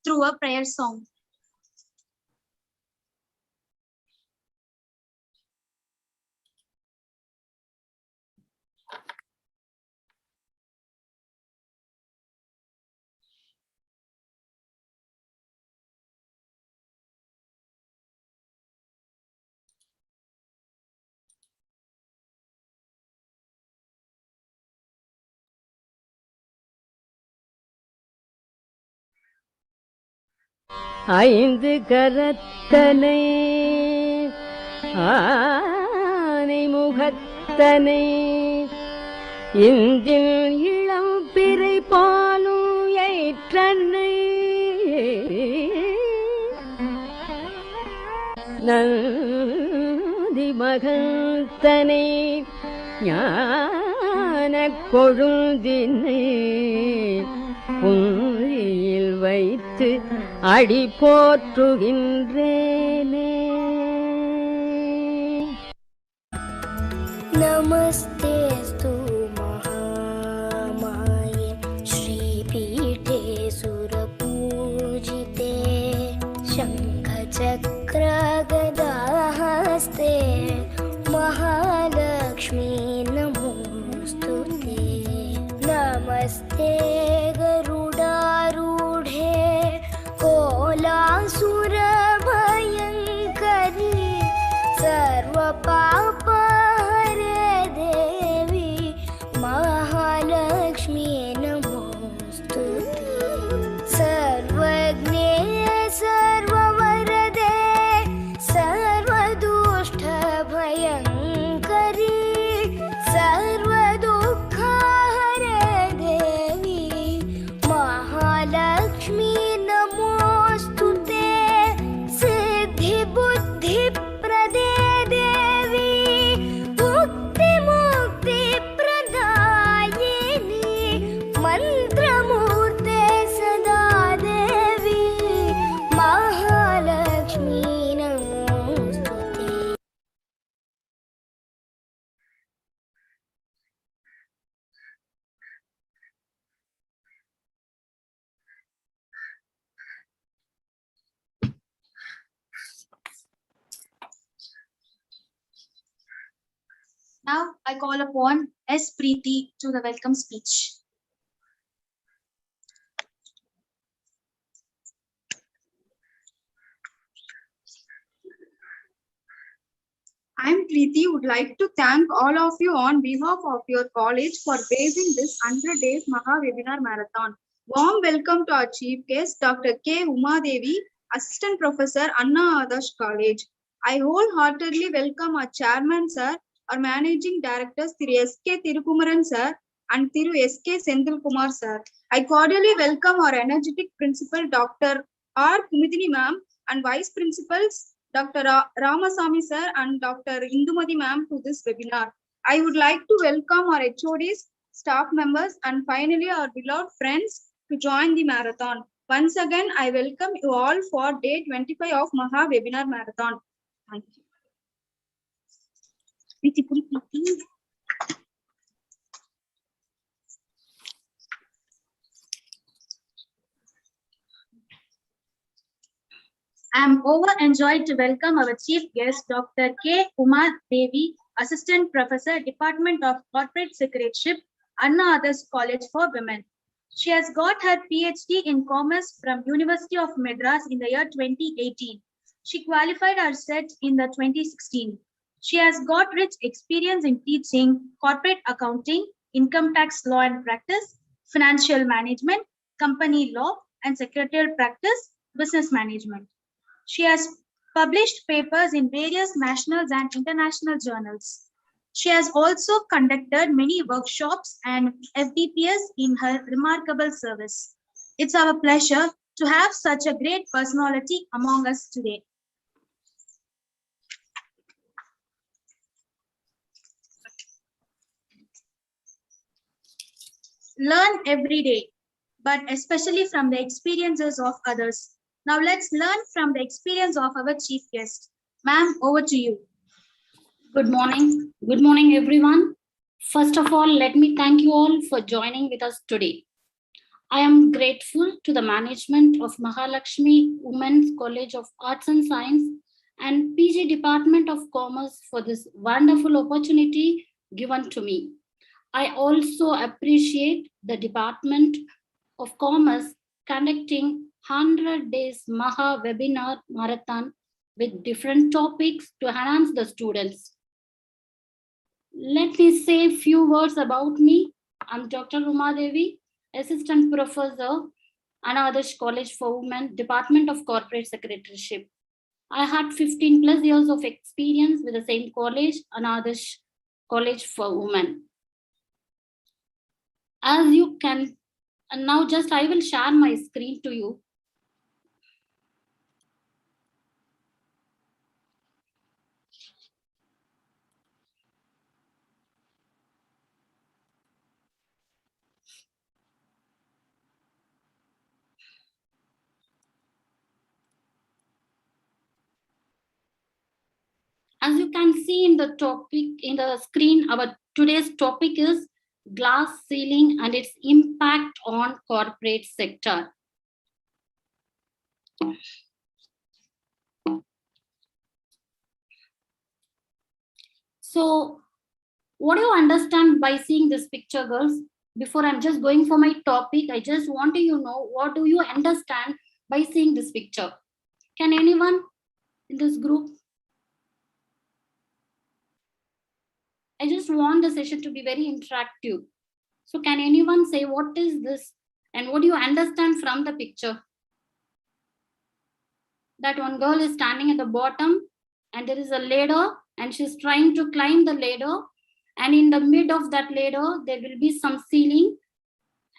through a prayer song. ஐந்து கரத்தனை ஆனை முகத்தனை இந்தில் இளம் பிறை பாலும் ஏற்றனை நந்தி மகந்தனை ஞான கொழுந்தினை புந்தியில் வைத்து அடி போற்றுகின்றேனே. நமஸ்தேஸ்து மகாமாயே ஸ்ரீபீఠே சுரபூஜிதே சங்கசக்ர கதாஹஸ்தே மகாலக்ஷ்மி நமோஸ்துதே. நமஸ்தே गरुडारूढे कोलासुरभयङ्करी सर्वपापहरे देवी महालक्ष्मी नमोस्तुते. सर्वज्ञे सर्ववरदे सर्वदुष्टभयङ्करी सर्वदुःखहरे देवी महालक्ष्मी नमोस्तुते. सिद्धिबुद्धिप्रदे देवी मुक्तिमुक्तिप्रदायिनी मन्त्रमूर्ते सदा देवी महालक्ष्मी नमोस्तुते. Now I call upon S. Preeti to the welcome speech. I am Preeti. Would like to thank all of you on behalf of your college for basing this 100 days MAHA webinar marathon. Warm welcome to our chief guest, Dr.K.UMA DEVI, Assistant Professor, Anna Adarsh College. I wholeheartedly welcome our chairman, sir, our managing directors, Thiru S.K. Thirukumaran, sir, and Thiru S.K. Senthilkumar, sir. I cordially welcome our energetic principal, Dr. R. Kumithini, ma'am, and vice principals, Dr. Ramasamy, sir, and Dr. Indumati, ma'am, to this webinar. I would like to welcome our HODs, staff members, and finally our beloved friends to join the marathon. Once again, I welcome you all for day 25 of MAHA webinar marathon. Thank you. I am overjoyed to welcome our chief guest, Dr.K.UMA DEVI, Assistant Professor, Department of Corporate Secretaryship, Anna Adarsh College for Women. She has got her PhD in Commerce from University of Madras in the year 2018. She qualified her set in the 2016. She has got rich experience in teaching corporate accounting, income tax law and practice, financial management, company law, and secretarial practice, business management. She has published papers in various national and international journals. She has also conducted many workshops and FDPs in her remarkable service. It's our pleasure to have such a great personality among us today. Learn every day, but especially from the experiences of others. Now let's learn from the experience of our chief guest. Ma'am, over to you. Good morning. Good morning, everyone. First of all, let me thank you all for joining with us today. I am grateful to the management of Mahalashmi Women's College of Arts and Science and PG Department of Commerce for this wonderful opportunity given to me. I also appreciate the Department of Commerce conducting 100 days MAHA webinar marathon with different topics to enhance the students. Let me say a few words about me. I'm Dr.K.UMA DEVI, Assistant Professor, Adarsh College for Women, Department of Corporate Secretaryship. I had 15 plus years of experience with the same college, Adarsh College for Women. As you can, and now just I will share my screen to you. As you can see in the topic, in the screen, our today's topic is glass ceiling and its impact on corporate sector. So what do you understand by seeing this picture, girls? Before I'm just going for my topic, I just want you to know what do you understand by seeing this picture. Can anyone in this group? I just want the session to be very interactive. So can anyone say what is this and what do you understand from the picture? That one girl is standing at the bottom and there is a ladder and she's trying to climb the ladder, and in the mid of that ladder there will be some ceiling,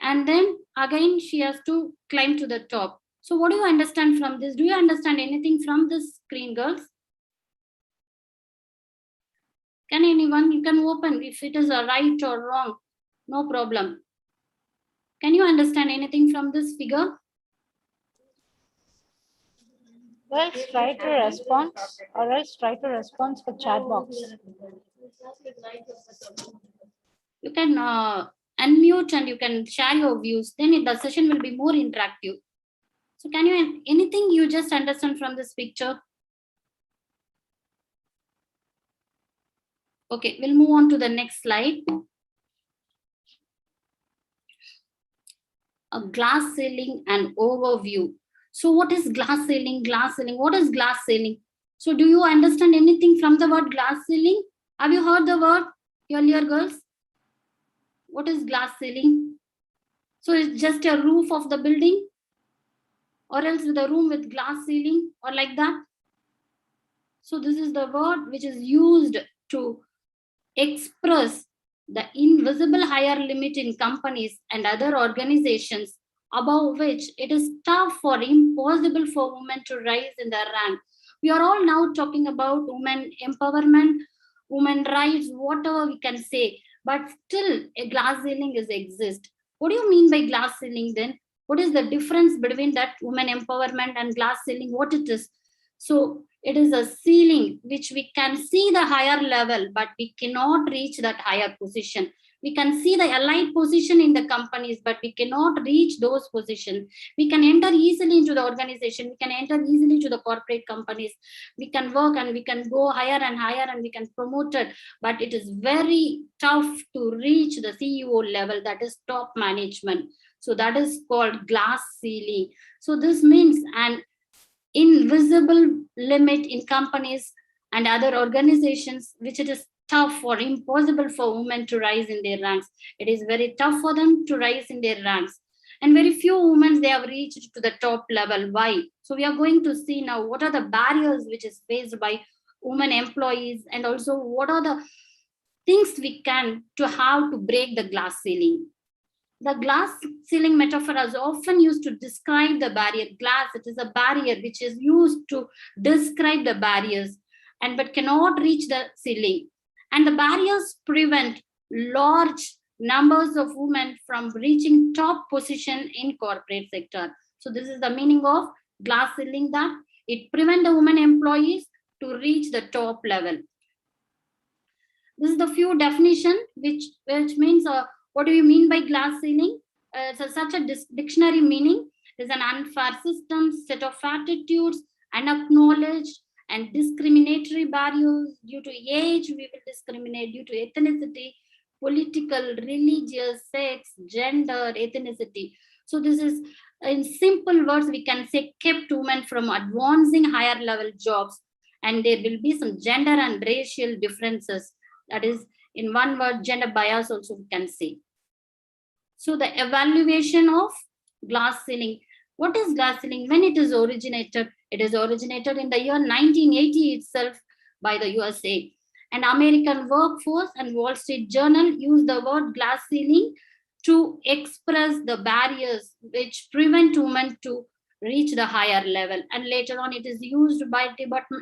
and then again she has to climb to the top. So what do you understand from this? Do you understand anything from this screen, girls? Can anyone? You can open if it is a right or wrong, no problem. Can you understand anything from this figure? Well, try to respond, or else try to respond for chat box. You can unmute and you can share your views. Then the session will be more interactive. So can you, anything you just understand from this picture? Okay, we'll move on to the next slide. A glass ceiling and overview. So what is glass ceiling? Glass ceiling. What is glass ceiling? So do you understand anything from the word glass ceiling? Have you heard the word earlier, girls? What is glass ceiling? So it's just a roof of the building, or else with a room with glass ceiling, or like that. So this is the word which is used to express the invisible higher limit in companies and other organizations above which it is tough or impossible for women to rise in their rank. We are all now talking about women empowerment, women rights, whatever we can say, but still a glass ceiling exists. What do you mean by glass ceiling then? What is the difference between that women empowerment and glass ceiling? What it is? So it is a ceiling which we can see the higher level, but we cannot reach that higher position. We can see the allied position in the companies, but we cannot reach those positions. We can enter easily into the organization. We can enter easily to the corporate companies. We can work and we can go higher and higher and we can promote it. But it is very tough to reach the CEO level, that is top management. So that is called glass ceiling. So this means an invisible limit in companies and other organizations, which it is tough or impossible for women to rise in their ranks. It is very tough for them to rise in their ranks. And very few women, they have reached to the top level. Why? So we are going to see now what are the barriers which is faced by women employees, and also what are the things we can to have to break the glass ceiling. The glass ceiling metaphor is often used to describe the barrier. Glass, it is a barrier which is used to describe the barriers, and but cannot reach the ceiling. And the barriers prevent large numbers of women from reaching top position in corporate sector. So this is the meaning of glass ceiling, that it prevents the women employees to reach the top level. This is the few definition which means what do you mean by glass ceiling? such a dictionary meaning is an unfair system, set of attitudes, unacknowledged and discriminatory barriers. Due to age, we will discriminate. Due to ethnicity, political, religious, sex, gender, ethnicity. So this is, in simple words, we can say kept women from advancing higher level jobs. And there will be some gender and racial differences. That is, in one word, gender bias also we can say. So the evaluation of glass ceiling. What is glass ceiling? When it is originated? It is originated in the year 1980 itself by the USA. And American Workforce and Wall Street Journal use the word glass ceiling to express the barriers which prevent women to reach the higher level. And later on, it is used by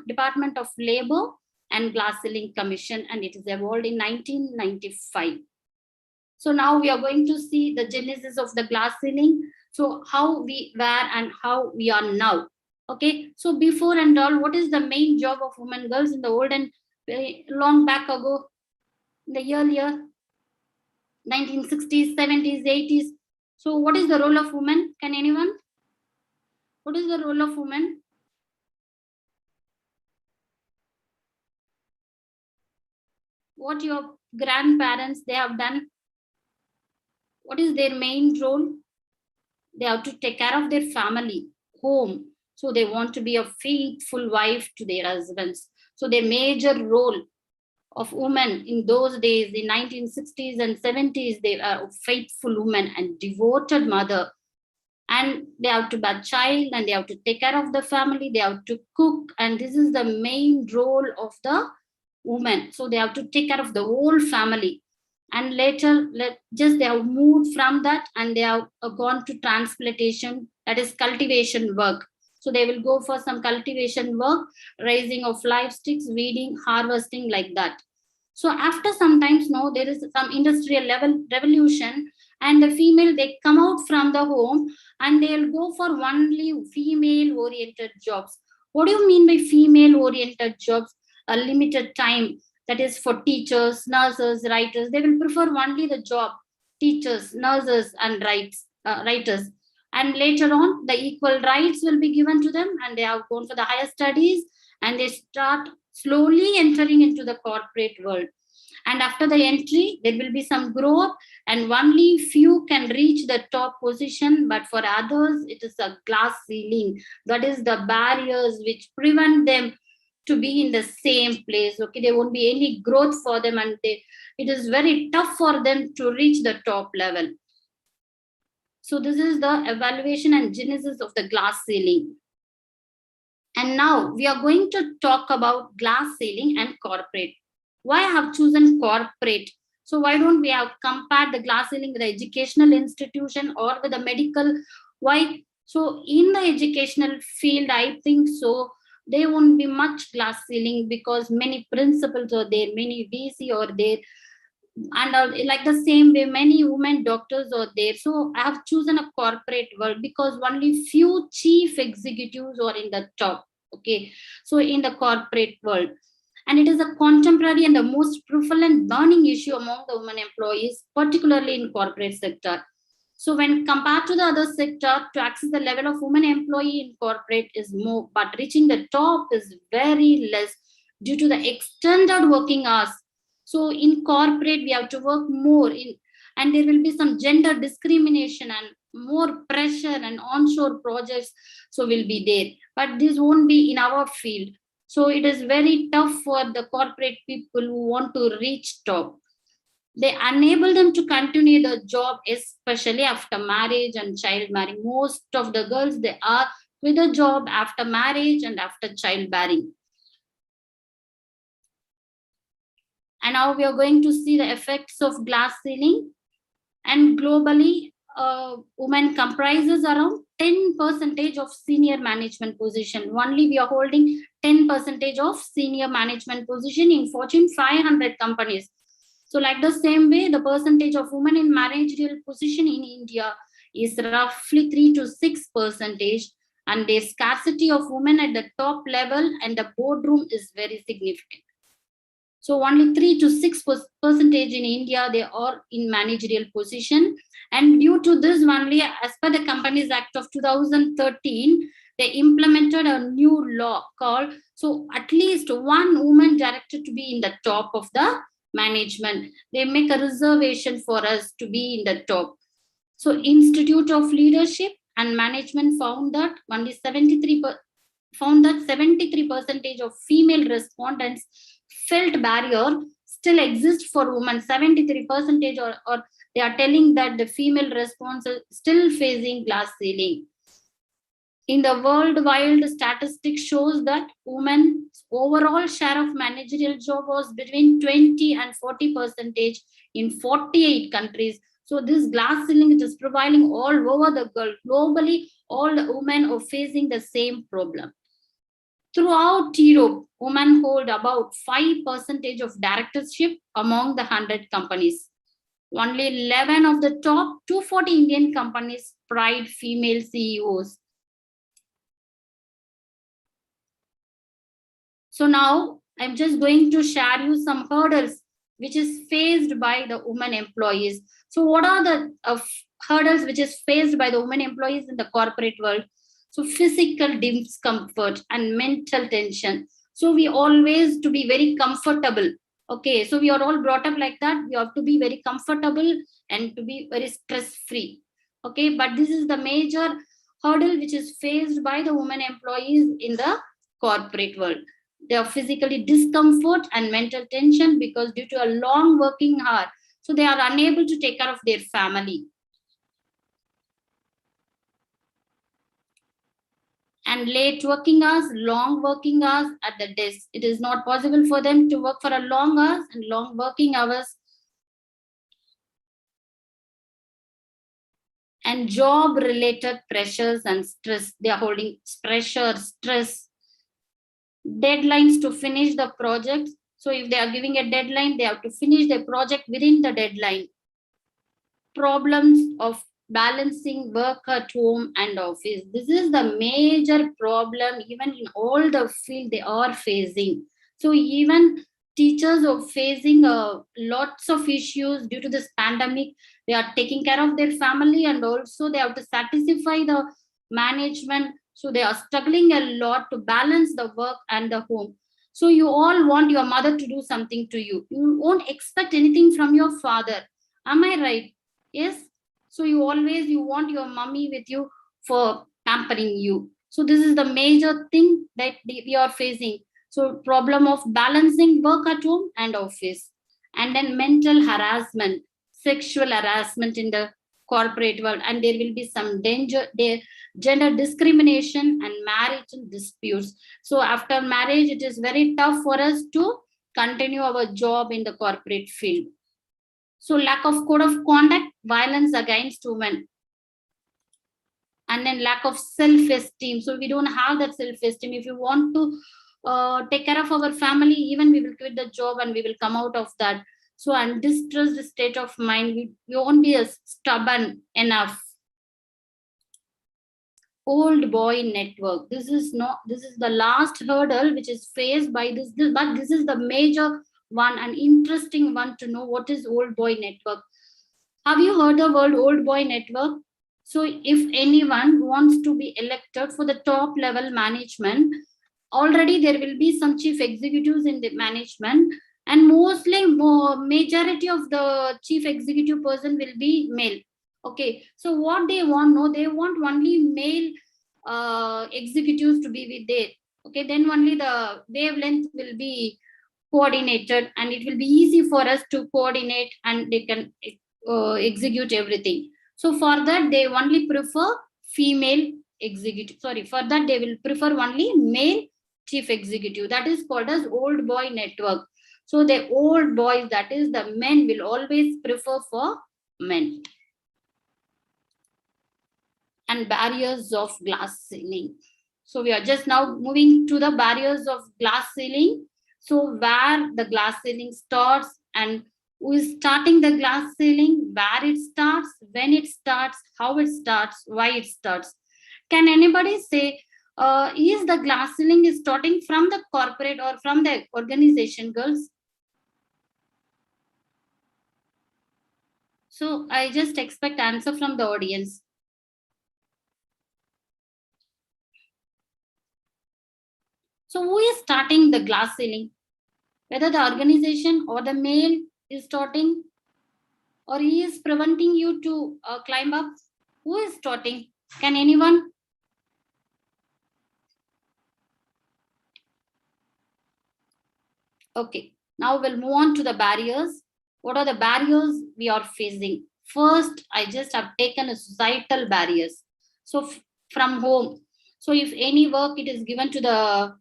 Department of Labor and Glass Ceiling Commission, and it is evolved in 1995. So now we are going to see the genesis of the glass ceiling. So how we were and how we are now. Okay, so before and all, what is the main job of women, girls in the olden, very long back ago, in the earlier 1960s, 70s, 80s. So what is the role of women? Can anyone? What is the role of women? What your grandparents, they have done? What is their main role? They have to take care of their family, home. So they want to be a faithful wife to their husbands. So their major role of women in those days, in 1960s and 70s, they are a faithful woman and devoted mother. And they have to bear child, and they have to take care of the family, they have to cook, and this is the main role of the woman. So they have to take care of the whole family. And later, they have moved from that and they have gone to transplantation, that is cultivation work. So they will go for some cultivation work, raising of livestock, weeding, harvesting, like that. So after sometimes, no, there is some industrial level revolution, and the female, they come out from the home and they'll go for only female oriented jobs. What do you mean by female oriented jobs? A limited time, that is for teachers, nurses, writers. They will prefer only the job, teachers, nurses, and writers. And later on, the equal rights will be given to them, and they have gone for the higher studies, and they start slowly entering into the corporate world. And after the entry, there will be some growth, and only few can reach the top position, but for others, it is a glass ceiling. That is the barriers which prevent them to be in the same place. Okay, there won't be any growth for them, and it is very tough for them to reach the top level. So this is the evaluation and genesis of the glass ceiling. And now we are going to talk about glass ceiling and corporate. Why I have chosen corporate? So why don't we have compared the glass ceiling with the educational institution or with the medical? Why? So in the educational field, I think so, there won't be much glass ceiling because many principals are there, many VC are there, and like the same way, many women doctors are there. So I have chosen a corporate world because only few chief executives are in the top. Okay, so in the corporate world, and it is a contemporary and the most prevalent burning issue among the women employees, particularly in corporate sector. So when compared to the other sector, to access the level of women employee in corporate is more, but reaching the top is very less due to the extended working hours. So in corporate, we have to work more in, and there will be some gender discrimination and more pressure, and onshore projects so will be there. But this won't be in our field. So it is very tough for the corporate people who want to reach top. They enable them to continue the job, especially after marriage and childbearing. Most of the girls, they are with a job after marriage and after childbearing. And now we are going to see the effects of glass ceiling. And globally, women comprises around 10% of senior management position. Only we are holding 10% of senior management position in Fortune 500 companies. So like the same way, the percentage of women in managerial position in India is roughly 3 to 6%, and the scarcity of women at the top level and the boardroom is very significant. So only 3 to 6% in India, they are in managerial position. And due to this only, as per the Companies Act of 2013, they implemented a new law called, so at least one woman director to be in the top of the management. They make a reservation for us to be in the top. So Institute of Leadership and Management found that only 73% of female respondents felt barrier still exists for women. 73% or they are telling that the female response is still facing glass ceiling. In the worldwide, statistics shows that women's overall share of managerial job was between 20 and 40% in 48 countries. So this glass ceiling is prevailing all over the world. Globally, all the women are facing the same problem. Throughout Europe, women hold about 5% of directorship among the 100 companies. Only 11 of the top 240 Indian companies pride female CEOs. So now I'm just going to share you some hurdles which is faced by the women employees. So what are the hurdles which is faced by the women employees in the corporate world? So physical discomfort and mental tension. So we always to be very comfortable. Okay, so we are all brought up like that. We have to be very comfortable and to be very stress-free. Okay, but this is the major hurdle which is faced by the women employees in the corporate world. They are physically discomfort and mental tension because due to a long working hour, so they are unable to take care of their family. And late working hours, long working hours at the desk. It is not possible for them to work for a long hours and long working hours. And job related pressures and stress. They are holding pressure, stress, deadlines to finish the project. So if they are giving a deadline, they have to finish the project within the deadline. Problems of balancing work at home and office. This is the major problem even in all the field they are facing. So even teachers are facing lots of issues due to this pandemic. They are taking care of their family and also they have to satisfy the management. So they are struggling a lot to balance the work and the home. So you all want your mother to do something to you. You won't expect anything from your father. Am I right? Yes. So you want your mommy with you for pampering you. So this is the major thing that we are facing. So problem of balancing work at home and office. And then mental harassment, sexual harassment in the corporate world. And there will be some gender discrimination and marital disputes. So after marriage, it is very tough for us to continue our job in the corporate field. So lack of code of conduct, violence against women. And then lack of self-esteem. So we don't have that self-esteem. If you want to take care of our family, even we will quit the job and we will come out of that. So undistressed state of mind, we won't be stubborn enough. Old boy network. This is the last hurdle which is faced by this, but this is the major one, an interesting one to know what is old boy network. Have you heard the word old boy network? So if anyone wants to be elected for the top level management, already there will be some chief executives in the management, and mostly majority of the chief executive person will be male. Okay, so what they want, no, they want only male executives to be with there. Okay, then only the wavelength will be coordinated and it will be easy for us to coordinate and they can execute everything. So for that, they only prefer female executive. Sorry, for that they will prefer only male chief executive. That is called as old boy network. So the old boys, that is the men, will always prefer for men. And barriers of glass ceiling. So we are just now moving to the barriers of glass ceiling. So where the glass ceiling starts and who is starting the glass ceiling, where it starts, when it starts, how it starts, why it starts. Can anybody say, is the glass ceiling is starting from the corporate or from the organization, girls? So I just expect answer from the audience. So who is starting the glass ceiling? Whether the organization or the male is starting, or he is preventing you to climb up? Who is starting? Can anyone? Okay, now we'll move on to the barriers. What are the barriers we are facing? First, I just have taken a societal barriers. So from home. So if any work it is given to the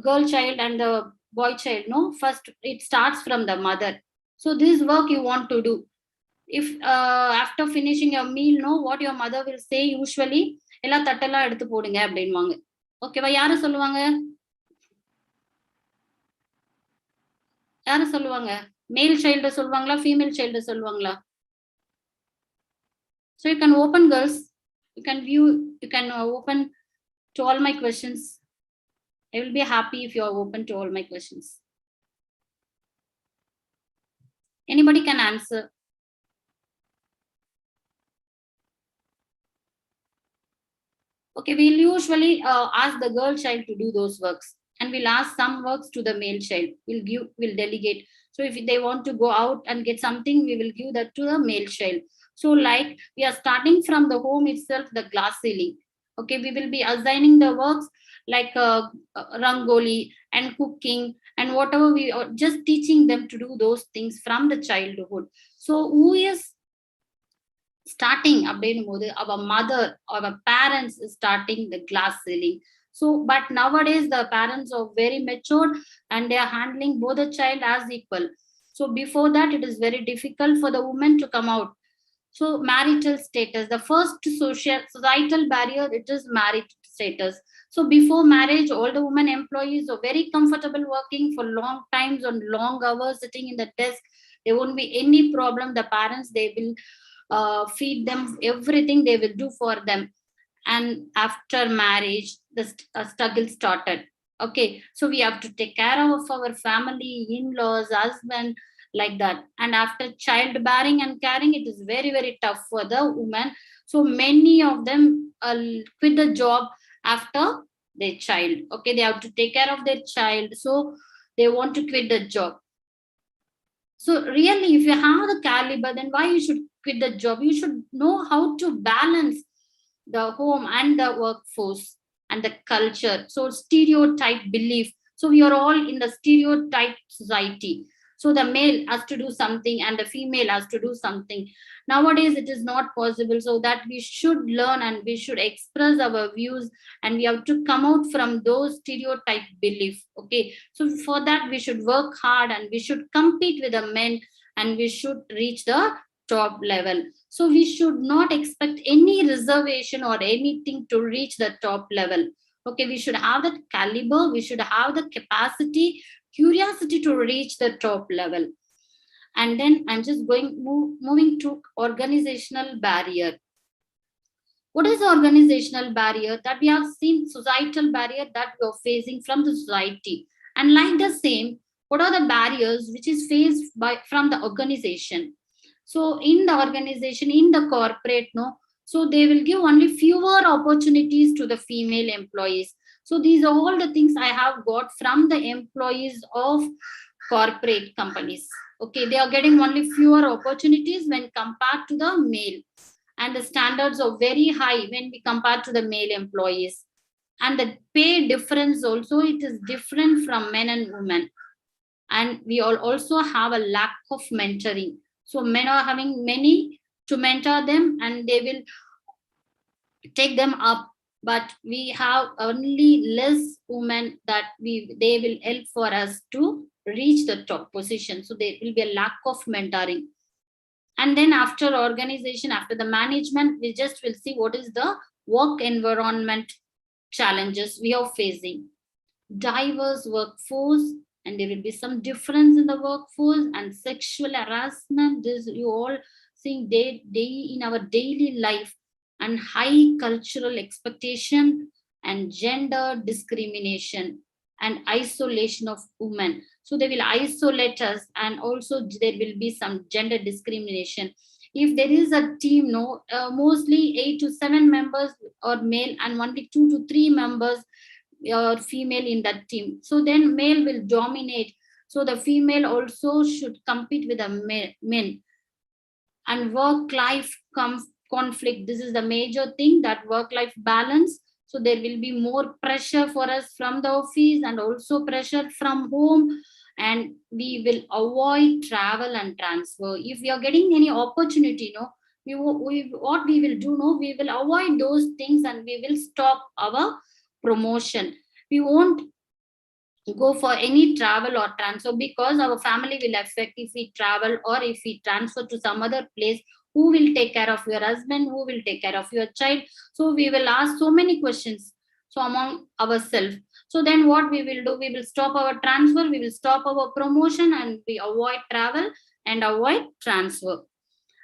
girl child and the boy child, no, first it starts from the mother. So this work you want to do. If after finishing your meal, no, what your mother will say usually, எல்லா தட்டெல்லாம் எடுத்து போடுங்க அப்படின்வாங்க. ஓகேவா? யாரு சொல்லுவாங்க? யாரு சொல்லுவாங்க? மேல் சைல்டு சொல்லுவாங்களா, ஃபீமேல் சைல்டு சொல்லுவாங்களா? So you can open, girls. You can view, you can open to all my questions. I will be happy if you are open to all my questions. Anybody can answer. Okay, we'll usually ask the girl child to do those works, and we'll ask some works to the male child. We'll delegate. So if they want to go out and get something, we will give that to the male child. So like we are starting from the home itself, the glass ceiling. Okay, we will be assigning the works like rangoli and cooking and whatever, we are just teaching them to do those things from the childhood. So who is starting our mother or our parents is starting the glass ceiling. So but nowadays the parents are very matured and they are handling both the child as equal. So before that it is very difficult for the woman to come out. So marital status, the first societal barrier, it is marriage status. So before marriage, all the women employees are very comfortable working for long times on long hours sitting in the desk. There won't be any problem. The parents, they will feed them, everything they will do for them. And after marriage the struggle started. Okay, so we have to take care of our family, in-laws, husband, like that. And after childbearing and carrying, it is very very tough for the woman. So many of them quit the job after their child. Okay, they have to take care of their child, so they want to quit the job. So really, if you have the caliber, then why you should quit the job? You should know how to balance the home and the workforce and the culture. So stereotype belief. So we are all in the stereotype society. So the male has to do something and the female has to do something. Nowadays it is not possible. So that we should learn and we should express our views, and we have to come out from those stereotype belief. Okay, so for that we should work hard and we should compete with the men and we should reach the top level. So we should not expect any reservation or anything to reach the top level. Okay, we should have that caliber, we should have the capacity, curiosity to reach the top level. And then I'm just moving to organizational barrier. What is the organizational barrier? That we have seen societal barrier that we are facing from the society. And like the same, what are the barriers which is faced from the organization? So in the organization, in the corporate, no, so they will give only fewer opportunities to the female employees. So these are all the things I have got from the employees of corporate companies. Okay, they are getting only fewer opportunities when compared to the male, and the standards are very high when we compare to the male employees. And the pay difference also, it is different from men and women. And we all also have a lack of mentoring. So men are having many to mentor them and they will take them up, but we have only less women that they will help for us to reach the top position. So there will be a lack of mentoring. And then after organization, after the management, we just will see what is the work environment challenges we are facing. Diverse workforce, and there will be some difference in the workforce, and sexual harassment. This you all seeing day in our daily life, and high cultural expectation and gender discrimination and isolation of women. So they will isolate us, and also there will be some gender discrimination. If there is a team, mostly 8 to 7 members are male and only 2 to 3 members are female in that team. So then male will dominate. So the female also should compete with the men. And work-life conflict. This is the major thing, that work-life balance. So there will be more pressure for us from the office and also pressure from home. And we will avoid travel and transfer. If we are getting any opportunity, what we will do, we will avoid those things and we will stop our promotion. We won't go for any travel or transfer because our family will affect if we travel or if we transfer to some other place. Who will take care of your husband? Who will take care of your child? So we will ask so many questions among ourselves. So then what we will do, we will stop our transfer, we will stop our promotion, and we avoid travel and avoid transfer.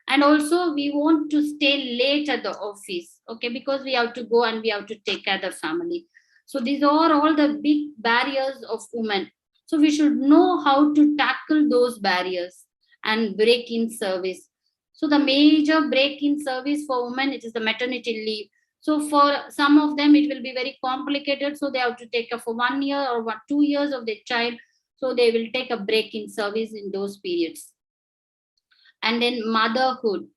And also we want to stay late at the office, okay, because we have to go and we have to take care of the family. So these are all the big barriers of women. So we should know how to tackle those barriers and break in service. So the major break in service for women, it is the maternity leave. So for some of them, it will be very complicated. So they have to take for 1 year or 2 years of their child. So they will take a break in service in those periods. And then motherhood.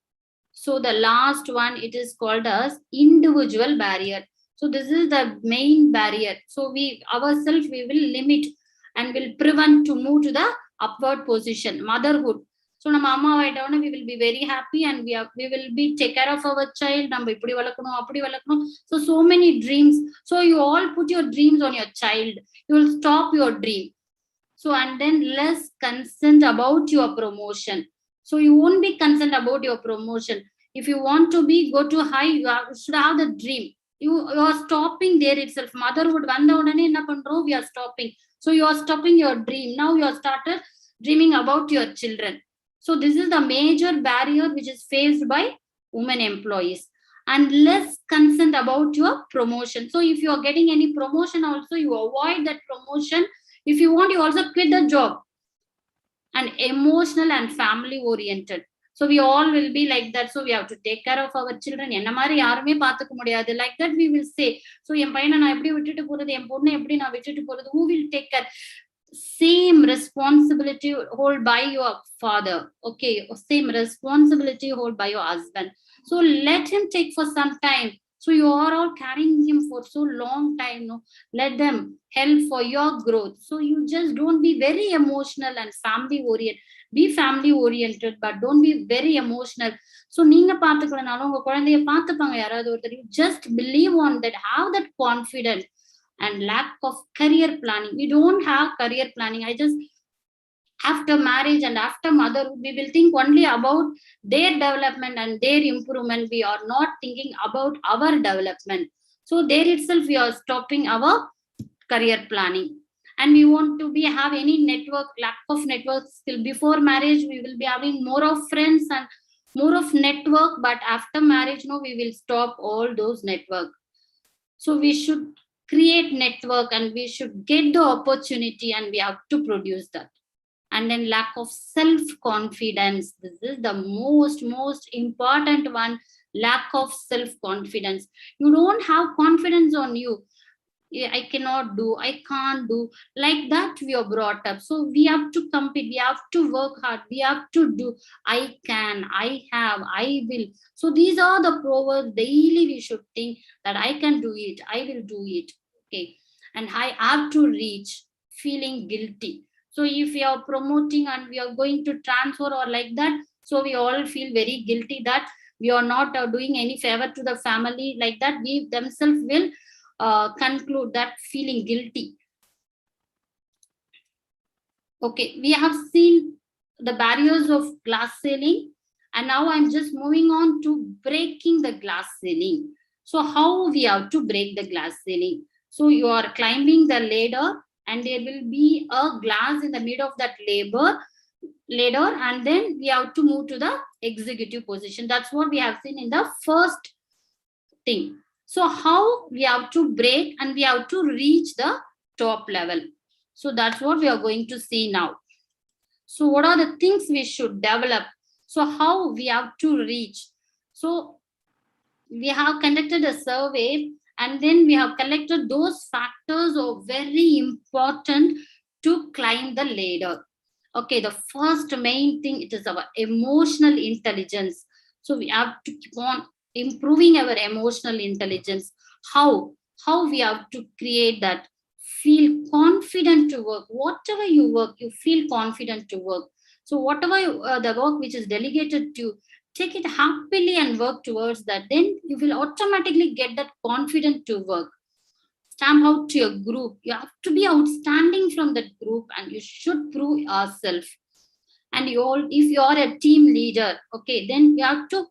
So the last one, it is called as individual barrier. So this is the main barrier. So we ourselves, we will limit and will prevent to move to the upward position, motherhood. So we will be very happy and we will be take care of our child. So many dreams. So you all put your dreams on your child. You will stop your dream. So and then less concerned about your promotion. So you won't be concerned about your promotion. If you want to go to high, you should have the dream. You are stopping there itself. Motherhood, we are stopping. So you are stopping your dream. Now you are started dreaming about your children. So this is the major barrier which is faced by women employees. And less concerned about your promotion. So if you are getting any promotion also, you avoid that promotion. If you want, you also quit the job. And emotional and family oriented. So we all will be like that. So we have to take care of our children. Like that we will say. So who will take care? Same responsibility hold by your father. Okay, same responsibility hold by your husband. So let him take for some time. So you are all carrying him for so long time. Let them help for your growth. So you just don't be very emotional and family oriented. Be family oriented, but don't be very emotional. So you just believe on that, have that confidence. And lack of career planning. We don't have career planning. After marriage and after motherhood, we will think only about their development and their improvement. We are not thinking about our development. So there itself, we are stopping our career planning. And we want to have any network, lack of networks. Till before marriage, we will be having more of friends and more of network. But after marriage, we will stop all those network. So we should create network and we should get the opportunity and we have to produce that. And then lack of self-confidence. This is the most important one. Lack of self-confidence. You don't have confidence on you. I cannot do, I can't do. Like that we are brought up. So we have to compete, we have to work hard, we have to do. I can, I have, I will. So these are the proverbs daily we should think that I can do it, I will do it. Okay. And I have to reach, feeling guilty. So if we are promoting and we are going to transfer or like that, so we all feel very guilty that we are not doing any favor to the family. Like that, we themselves will conclude that feeling guilty. Okay, we have seen the barriers of glass ceiling, and now I'm just moving on to breaking the glass ceiling. So how we have to break the glass ceiling? So you are climbing the ladder and there will be a glass in the middle of that ladder, and then we have to move to the executive position. That's what we have seen in the first thing. So how we have to break and we have to reach the top level. So that's what we are going to see now. So what are the things we should develop? So how we have to reach? So we have conducted a survey, and then we have collected those factors are very important to climb the ladder. Okay, the first main thing, it is our emotional intelligence. So we have to keep on improving our emotional intelligence. How we have to create that? Feel confident to work. Whatever you work, you feel confident to work. So whatever the work which is delegated to you, take it happily and work towards that. Then you will automatically get that confident to work. Stamp out to your group. You have to be outstanding from that group, and you should prove yourself. And if you are a team leader, okay, then you have to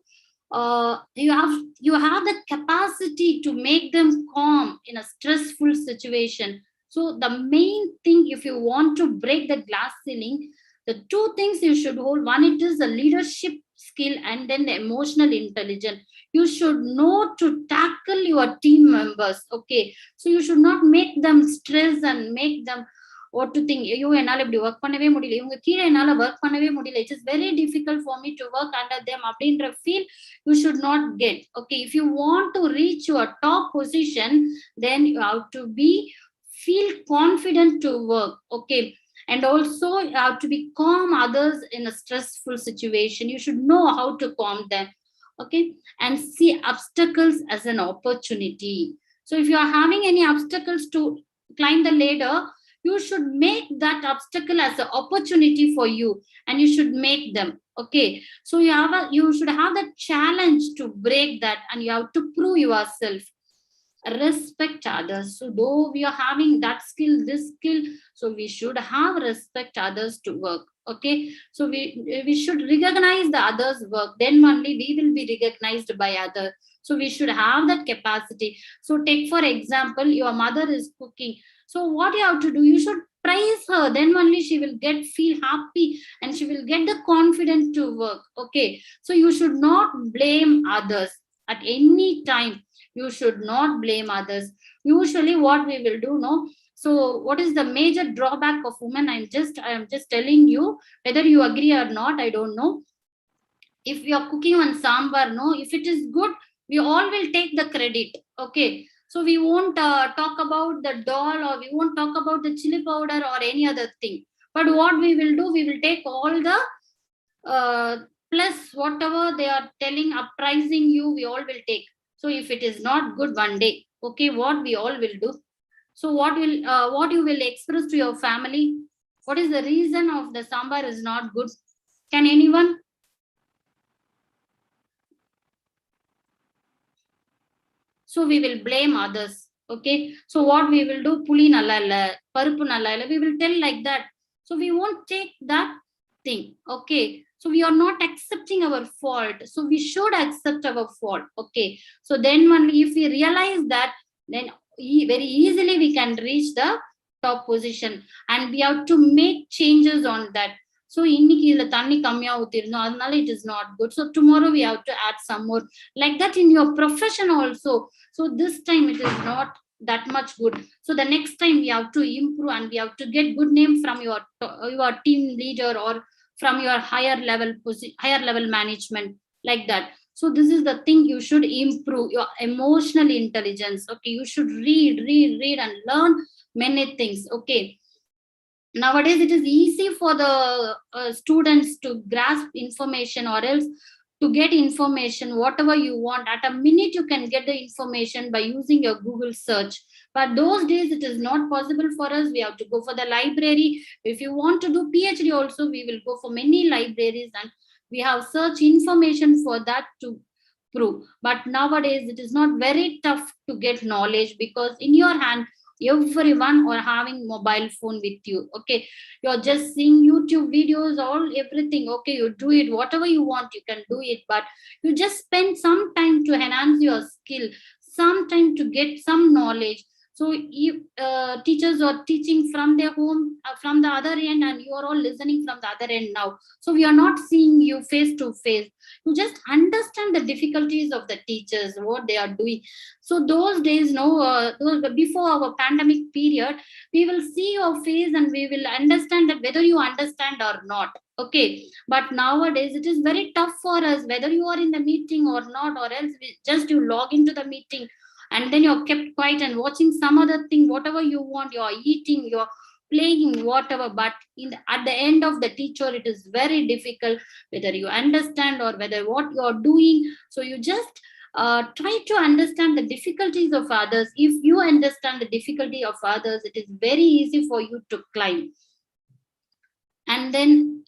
you have the capacity to make them calm in a stressful situation. So the main thing, if you want to break the glass ceiling, the two things you should hold: one, it is the leadership skill, and then the emotional intelligence. You should know to tackle your team members. Okay, so you should not make them stress and make them what to think. You என்னால இப்படி work பண்ணவே முடியல, இவங்க கீழே என்னால work பண்ணவே முடியல, it is very difficult for me to work under them அப்படின்ற feel you should not get. Okay, if you want to reach your top position, then you have to feel confident to work. Okay, and also you have to be calm others in a stressful situation. You should know how to calm them. Okay, and see obstacles as an opportunity. So if you are having any obstacles to climb the ladder, you should make that obstacle as an opportunity for you, and you should make them. Okay, so you should have that challenge to break that, and you have to prove yourself. Respect others. So though we are having that skill, this skill, so we should have respect others to work. Okay, so we should recognize the others work, then only we will be recognized by others. So we should have that capacity. So take for example, your mother is cooking. So what you have to do, you should praise her, then only she will feel happy, and she will get the confidence to work. Okay, so you should not blame others at any time. You should not blame others. Usually what we will do, no, so what is the major drawback of women? I am just telling you, whether you agree or not, I don't know. If you are cooking on sambar, no, if it is good, we all will take the credit. Okay, so we won't talk about the doll, or we won't talk about the chili powder or any other thing. But what we will do, we will take all the plus whatever they are telling, uprising you, we all will take. So if it is not good one day, okay, what we all will do? So what you will express to your family? What is the reason of the sambar is not good? Can anyone? So we will blame others. Okay, so what we will do? Puli nalla illa, paruppu nalla illa, we will tell like that. So we won't take that thing. Okay, so we are not accepting our fault. So we should accept our fault. Okay, so then only if we realize that, then very easily we can reach the top position, and we have to make changes on that. So இன்னைக்கு இதுல தண்ணி கம்மியா ஊத்திருந்தோம், அதனால it is not good, so tomorrow we have to add some more. Like that in your profession also. So this time it is not that much good, so the next time we have to improve, and we have to get good name from your team leader, or from your higher level management, like that. So this is the thing, you should improve your emotional intelligence. Okay, you should read and learn many things. Okay, nowadays it is easy for the students to grasp information, or else to get information whatever you want at a minute. You can get the information by using your Google search, but those days it is not possible for us. We have to go for the library. If you want to do PhD also, we will go for many libraries, and we have search information for that to prove. But nowadays it is not very tough to get knowledge, because in your hand everyone are having mobile phone with you. Okay, you're just seeing YouTube videos, all everything. Okay, you do it whatever you want, you can do it, but you just spend some time to enhance your skill, some time to get some knowledge. So if teachers are teaching from their home, from the other end, and you are all listening from the other end now, so we are not seeing you face to face. You just understand the difficulties of the teachers, what they are doing. So those days, no, before our pandemic period, we will see your face, and we will understand that whether you understand or not. Okay, but nowadays it is very tough for us, whether you are in the meeting or not, or else just you log into the meeting and then you're kept quiet and watching some other thing, whatever you want, you're eating, you're playing, whatever. But at the end of the teacher, it is very difficult whether you understand or whether what you're doing. So you just try to understand the difficulties of others. If you understand the difficulty of others, it is very easy for you to climb. And then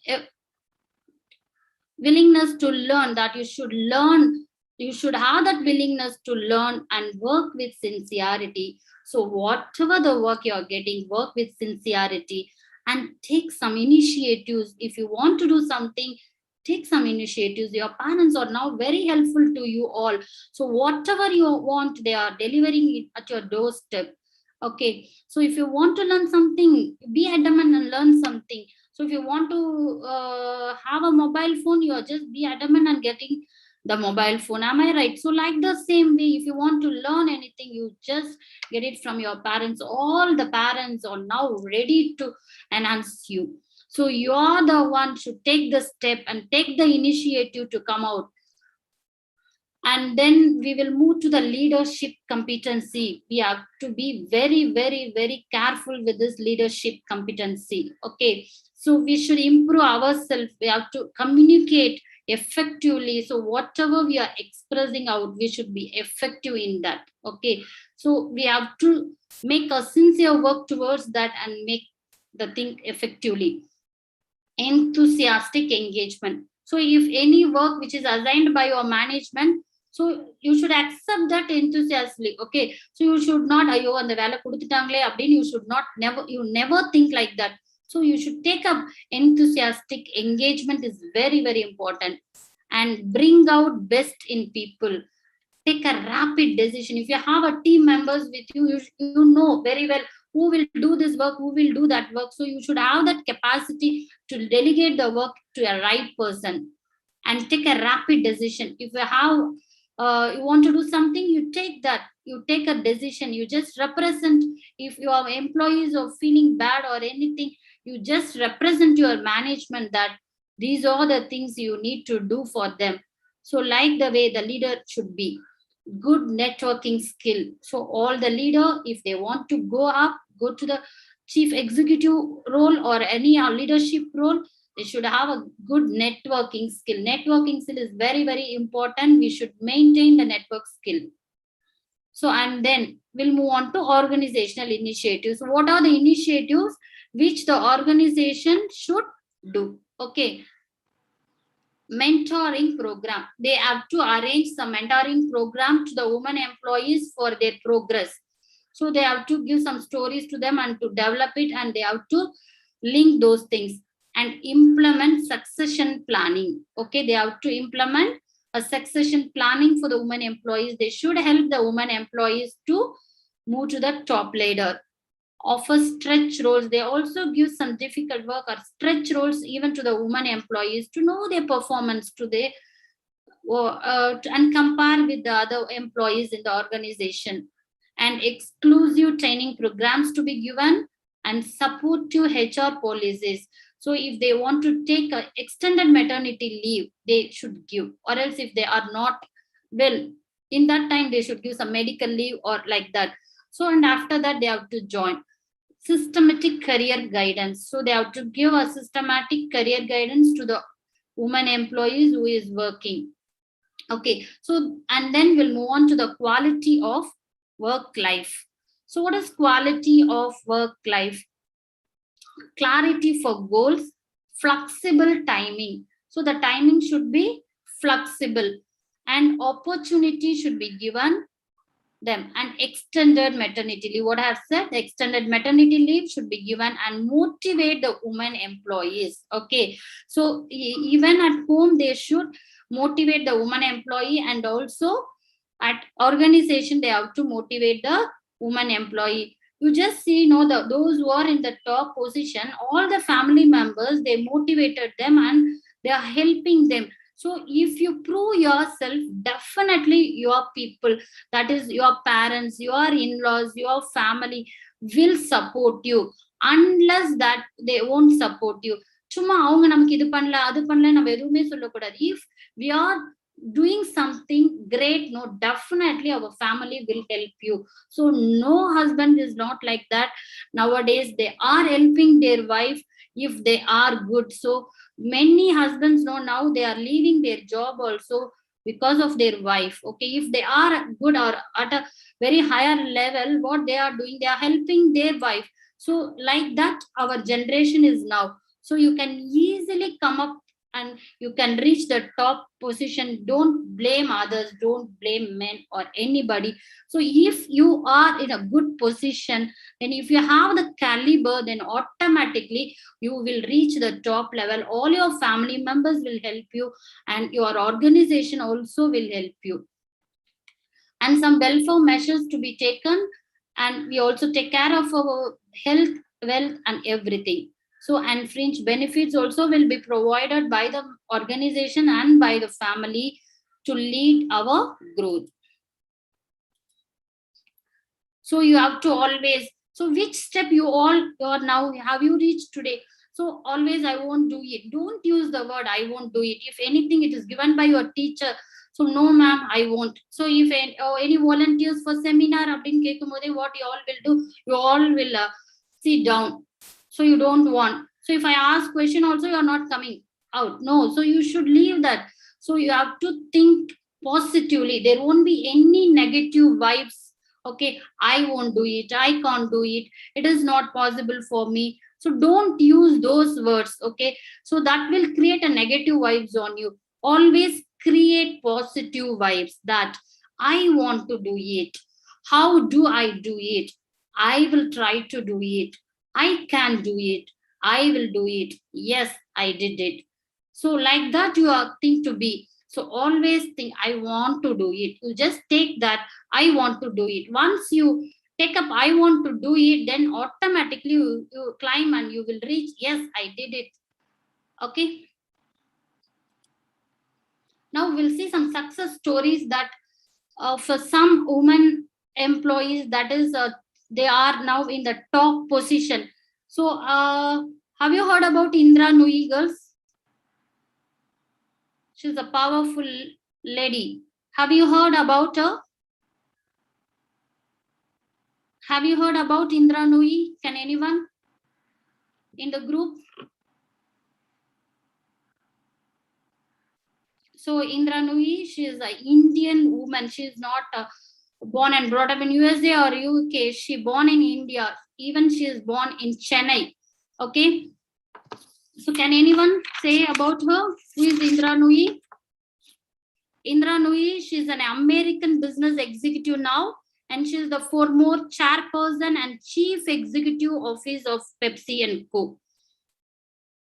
willingness to learn, that you should learn, you should have that willingness to learn and work with sincerity. So whatever the work you're getting, work with sincerity and take some initiatives. If you want to do something, take some initiatives. Your parents are now very helpful to you all. So whatever you want, they are delivering it at your doorstep. Okay, so if you want to learn something, be adamant and learn something. So if you want to have a mobile phone, you're just be adamant and getting the mobile phone. Am I right? So like the same way, if you want to learn anything, you just get it from your parents. All the parents are now ready to enhance you. So you're the one should take the step and take the initiative to come out. And then we will move to the leadership competency. We have to be very, very, very careful with this leadership competency. Okay, so we should improve ourselves. We have to communicate effectively. So whatever we are expressing out, we should be effective in that. Okay, so we have to make a sincere work towards that and make the thing effectively. Enthusiastic engagement. So if any work which is assigned by your management, so you should accept that enthusiastically. Okay, so you should not ayo and the vela kudutitangale abdin, you should not never think like that. So you should take up enthusiastic engagement is very, very important. And bring out best in people. Take a rapid decision. If you have a team members with you, you know very well who will do this work, who will do that work. So you should have that capacity to delegate the work to a right person and take a rapid decision. If you have you want to do something, you take a decision. You just represent. If your employees are feeling bad or anything, you just represent your management that these are the things you need to do for them. So like the way the leader should be. Good networking skill. So all the leader, if they want to go up, go to the chief executive role or any leadership role, they should have a good networking skill. Networking skill is very, very important. We should maintain the network skill. So, and then we'll move on to organizational initiatives. So what are the initiatives which the organization should do? Okay. Mentoring program. They have to arrange some mentoring program to the women employees for their progress. So they have to give some stories to them and to develop it, and they have to link those things and implement succession planning. Okay, they have to implement a succession planning for the women employees. They should help the women employees to move to the top ladder. Offer stretch roles. They also give some difficult work or stretch roles even to the women employees to know their performance to their and compare with the other employees in the organization. And exclusive training programs to be given and supportive HR policies. So if they want to take an extended maternity leave, they should give, or else if they are not well in that time, they should give some medical leave or like that. So and after that they have to join. Systematic career guidance. So they have to give a systematic career guidance to the woman employees who is working. Okay, so and then we'll move on to the quality of work life. So what is quality of work life? Clarity for goals, flexible timing. So the timing should be flexible and opportunity should be given them, and extended maternity leave. What I have said, the extended maternity leave should be given and motivate the women employees. Okay, so even at home they should motivate the woman employee, and also at organization they have to motivate the woman employee. You just see, those who are in the top position, all the family members, they motivated them and they are helping them. So if you prove yourself, definitely your people, that is your parents, your in-laws, your family will support you. Unless that, they won't support you. சும்மா அவங்க நமக்கு இது பண்ணல அது பண்ணல நம்ம எதுவுமே சொல்லக்கூடாது. If we are doing something great, no, definitely our family will help you. So no husband is not like that. Nowadays they are helping their wife if they are good. So many husbands know now they are leaving their job also because of their wife. Okay, if they are good or at a very higher level, what they are doing, they are helping their wife. So like that our generation is now. So you can easily come up and you can reach the top position. Don't blame others, don't blame men or anybody. So if you are in a good position, then if you have the caliber, then automatically you will reach the top level. All your family members will help you and your organization also will help you. And some welfare measures to be taken, and we also take care of our health, wealth and everything. So and fringe benefits also will be provided by the organization and by the family to lead our growth. So you have to always, so which step you are now, have you reached today? So always I won't do it, don't use the word I won't do it. If anything it is given by your teacher, so no ma'am I won't. So if any volunteers for seminar abdin kekumode, what you all will do, you all will sit down. So you don't want. So if I ask question also, you are not coming out. No, so you should leave that. So you have to think positively. There won't be any negative vibes. Okay, I won't do it, I can't do it, it is not possible for me. So don't use those words. Okay, so that will create a negative vibes on you. Always create positive vibes that I want to do it. How do I do it? I will try to do it. I can do it. I will do it. Yes, I did it. So like that you are think to be. So always think I want to do it. You just take that I want to do it. Once you take up I want to do it, then automatically you climb and you will reach. Yes, I did it. Okay. Now we'll see some success stories that for some women employees, that is they are now in the top position. So have you heard about Indra Nui, girls? She's a powerful lady. Have you heard about her? Have you heard about Indra Nui? Can anyone in the group? So Indra Nui, she is an Indian woman. She is not born and brought up in USA or UK. She born in India. Even she is born in Chennai. Okay. So can anyone say about her? Who is Indra Nui? Indra Nui, she is an American business executive now, and she is the foremost chairperson and chief executive office of Pepsi and Coke.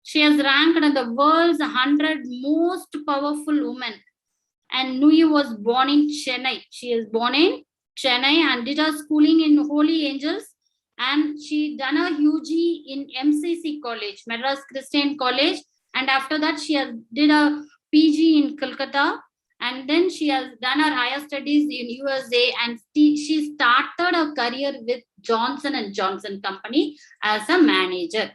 She has ranked in the world's 100 most powerful women. And Nui was born in Chennai. She is born in Chennai and did her schooling in Holy Angels. And she done her UG in MCC College, Madras Christian College. And after that, she has did a PG in Kolkata. And then she has done her higher studies in USA. And she started her career with Johnson & Johnson Company as a manager.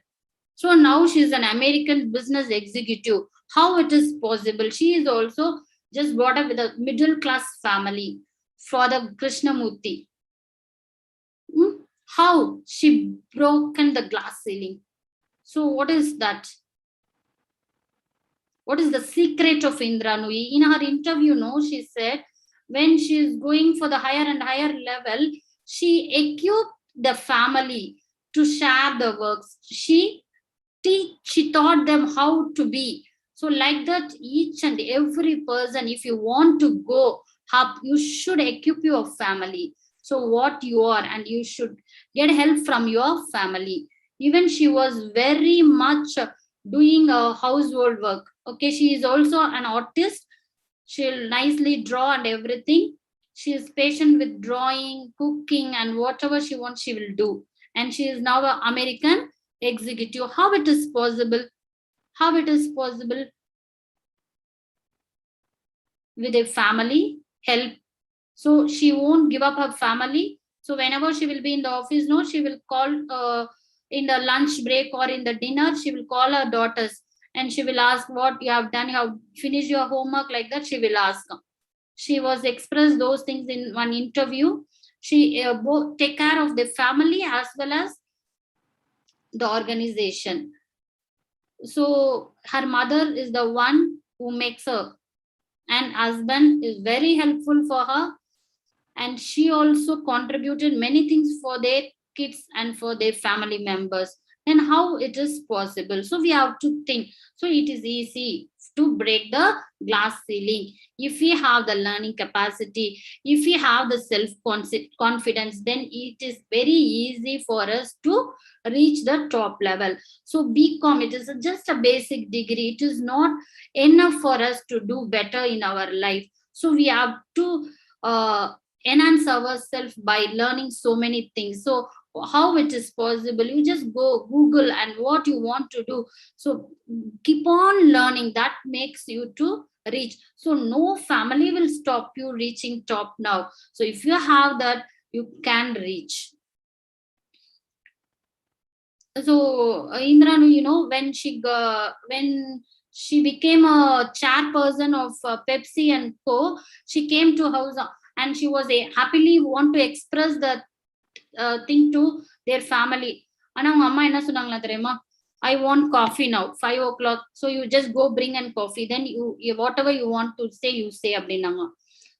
So now she is an American business executive. How it is possible? She is also just brought up with a middle class family, Father Krishnamurti. How she broken the glass ceiling? So what is that? What is the secret of Indra Nui? In her interview, no, she said when she is going for the higher and higher level, she equipped the family to share the works. She taught them how to be. So like that, each and every person, if you want to go up, you should equip your family. So what you are, and you should get help from your family. Even she was very much doing a household work. Okay, she is also an artist. She'll nicely draw and everything. She is patient with drawing, cooking, and whatever she wants, she will do. And she is now an American executive. How it is possible? How it is possible? With a family help. So she won't give up her family. So whenever she will be in the office, no, she will call in the lunch break or in the dinner, she will call her daughters and she will ask what you have done, you have finished your homework, like that she will ask. She was expressed those things in one interview. She both take care of the family as well as the organization. So her mother is the one who makes her, and husband is very helpful for her, and she also contributed many things for their kids and for their family members. Then how it is possible? So we have to think. So it is easy to break the glass ceiling if we have the learning capacity, if we have the self confidence, then it is very easy for us to reach the top level. So BCom, it is just a basic degree, it is not enough for us to do better in our life. So we have to enhance ourselves by learning so many things. So how it is possible? You just go Google and what you want to do. So keep on learning, that makes you to reach. So no family will stop you reaching top now. So if you have that, you can reach. So Indranu, you know, when she became a chairperson of Pepsi and Co, she came to house and she was happily want to express the thing to their family. And amma enna sonangla theriyuma, I want coffee now, 5 o'clock. So you just go bring and coffee. Then you whatever you want to say, you say abdinanga.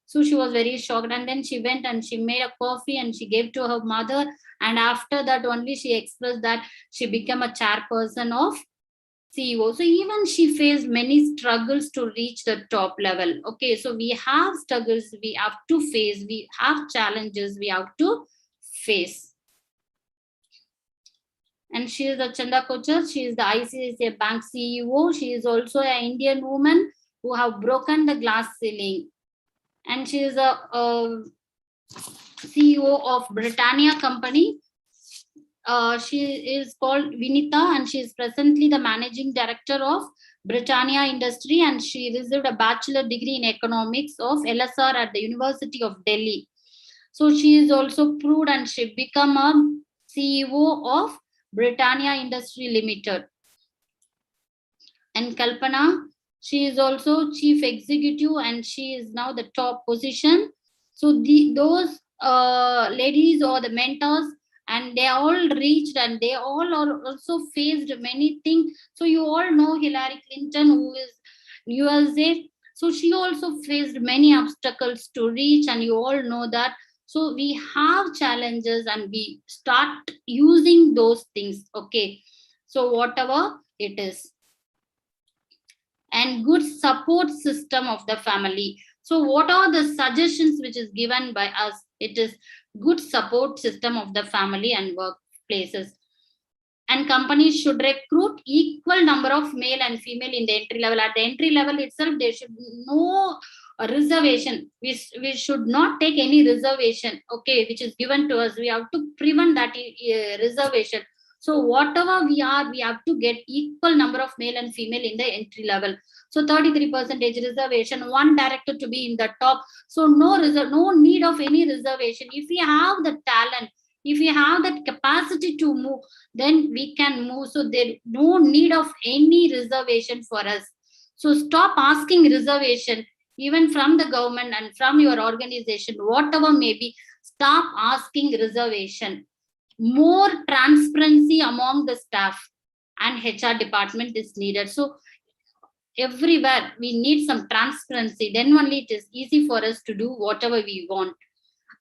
So she was very shocked, and then she went and she made a coffee and she gave to her mother. And after that only she expressed that she became a chairperson of CEO. So even she faced many struggles to reach the top level. Okay, so we have struggles we have to face, we have challenges we have to face. And she is a Chanda Kochar. She is the ICICI Bank CEO. She is also an Indian woman who have broken the glass ceiling. And she is a CEO of Britannia company. She is called Vinita, and she is presently the managing director of Britannia Industry, and she received a bachelor degree in economics of LSR at the University of Delhi. So she is also proved and she become a CEO of Britannia Industry Limited. And Kalpana, she is also chief executive and she is now the top position. So those ladies or the mentors, and they all reached and they all are also faced many things. So you all know Hillary Clinton, who is USA. So she also faced many obstacles to reach, and you all know that. So we have challenges and we start using those things. Okay, so whatever it is. And good support system of the family. So what are the suggestions which is given by us? It is good support system of the family and workplaces. And companies should recruit equal number of male and female in the entry level. At the entry level itself, there should no reservation. We should not take any reservation, okay, which is given to us. We have to prevent that reservation. So whatever we are, we have to get equal number of male and female in the entry level. So 33% reservation, one director to be in the top. So no need of any reservation. If we have the talent, if we have that capacity to move, then we can move. So there no need of any reservation for us. So stop asking reservation, even from the government and from your organization, whatever may be, stop asking reservation. More transparency among the staff and HR department is needed. So everywhere we need some transparency, then only it is easy for us to do whatever we want.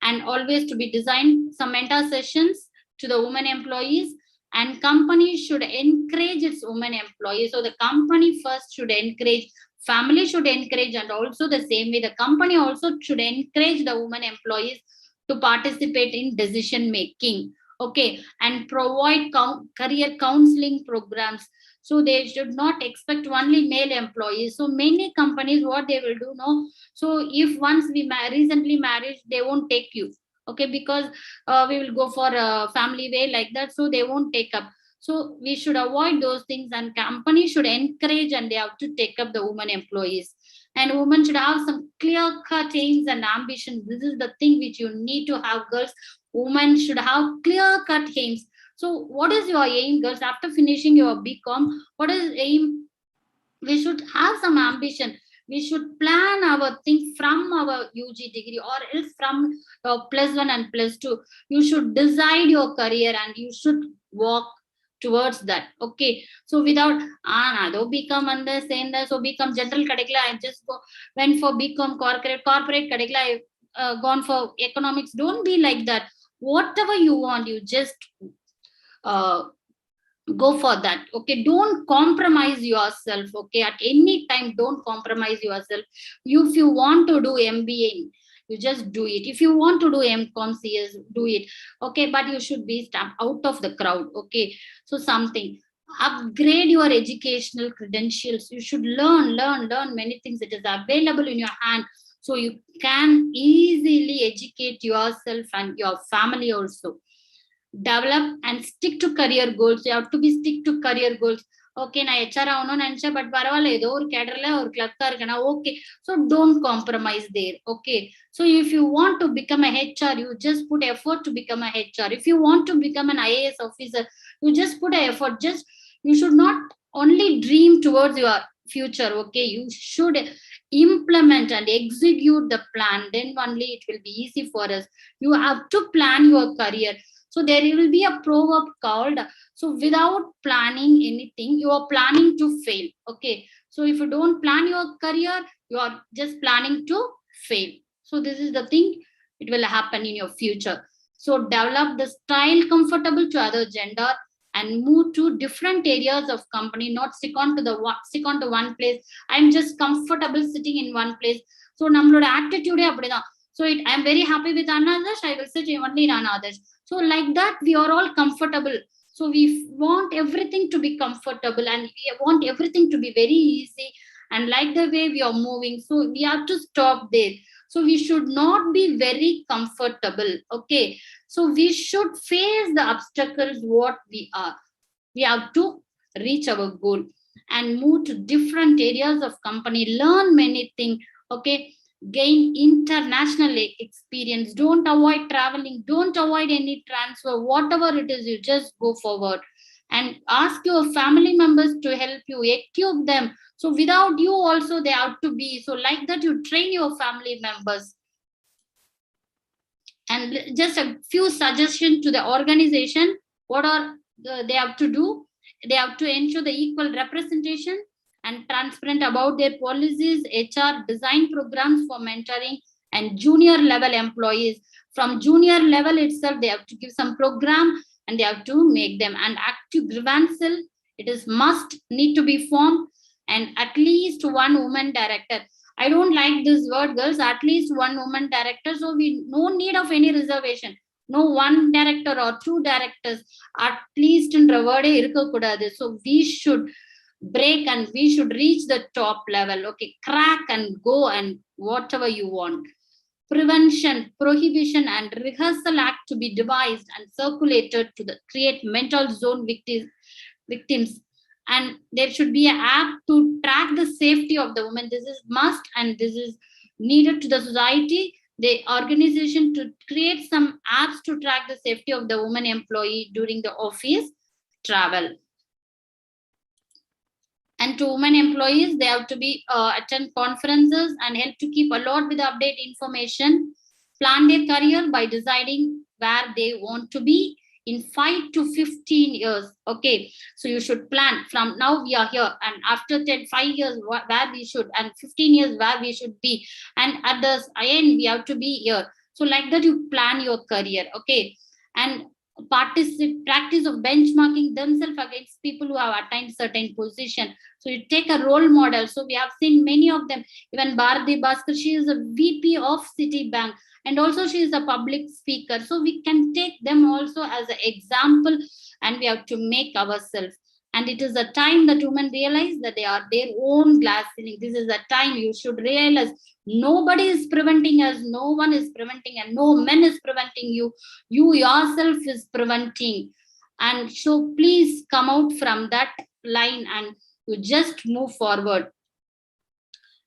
And always to be designed some mentor sessions to the women employees, and companies should encourage its women employees. So the company first should encourage, family should encourage, and also the same way the company also should encourage the women employees to participate in decision making. Okay, and provide career counseling programs. So they should not expect only male employees. So many companies, what they will do now, so if once we recently married, they won't take you, okay, because we will go for a family way like that, so they won't take up. So we should avoid those things, and companies should encourage and they have to take up the women employees. And women should have some clear-cut aims and ambitions. This is the thing which you need to have, girls. Women should have clear-cut aims. So what is your aim, girls? After finishing your BCom, what is aim? We should have some ambition. We should plan our thing from our UG degree or else from +1 and +2. You should decide your career and you should walk towards that. Okay. So without though become on the same, so become general kadikla, I just went for BCom corporate kadikla, I gone for economics. Don't be like that. Whatever you want, you just go for that. Okay, don't compromise yourself. Okay, at any time don't compromise yourself. If you want to do MBA, you just do it. If you want to do MCom CS, do it. Okay, but you should be stamped out of the crowd. Okay, so something, upgrade your educational credentials. You should learn many things. It is available in your hand, so you can easily educate yourself and your family also. Develop and stick to career goals. You have to be stick to career goals. Okay, na HR avunu nancha, but paravalle edo or cadre or clerk irukana. Okay, so don't compromise there. Okay, so if you want to become a HR, you just put effort to become a HR. If you want to become an IAS officer, you just put an effort. Just, you should not only dream towards your future. Okay, you should implement and execute the plan, then only it will be easy for us. You have to plan your career. So there will be a proverb called, so without planning anything, you are planning to fail. Okay, so if you don't plan your career, you are just planning to fail. So this is the thing, it will happen in your future. So develop the style comfortable to other gender and move to different areas of company, not stick on to one place. I'm just comfortable sitting in one place. So nammaloda attitude appadidhaan. So I'm very happy with Adarsh, I will sit only in Adarsh. So like that, we are all comfortable. So we want everything to be comfortable and we want everything to be very easy. And like the way we are moving, so we have to stop there. So we should not be very comfortable. Okay. So we should face the obstacles what we are. We have to reach our goal and move to different areas of company, learn many things. Okay. Gain international experience. Don't avoid traveling. Don't avoid any transfer. Whatever it is, you just go forward and ask your family members to help you, equip them. So without you also they have to be. So like that, you train your family members. And just a few suggestions to the organization. What are they have to do? They have to ensure the equal representation and transparent about their policies, HR, design programs for mentoring and junior level employees. From junior level itself, they have to give some program and they have to make them. And active grievance cell, it is must need to be formed, and at least one woman director. I don't like this word, girls, at least one woman director. So we no need of any reservation. No one director or two directors, at least in word irukka kudadu. So we should break and we should reach the top level. Okay, crack and go and whatever you want. Prevention, prohibition and rehearsal act to be devised and circulated to create mental zone victims. And there should be an app to track the safety of the women. This is must and this is needed to the society. The organization to create some apps to track the safety of the woman employee during the office travel. And to women employees, they have to be attend conferences and help to keep alert with the update information. Plan their career by deciding where they want to be in 5 to 15 years. Okay, so you should plan from now we are here, and after 5 years where we should, and 15 years where we should be, and at the end we have to be here. So like that, you plan your career. Okay, and practice of benchmarking themselves against people who have attained certain position. So you take a role model. So we have seen many of them. Even Bharati Bhaskar, she is a VP of Citibank, and also she is a public speaker. So we can take them also as an example, and we have to make ourselves. And it is a time that women realize that they are their own glass ceiling. This is a time you should realize nobody is preventing us, no one is preventing, and no man is preventing you. You yourself is preventing. And so please come out from that line and you just move forward.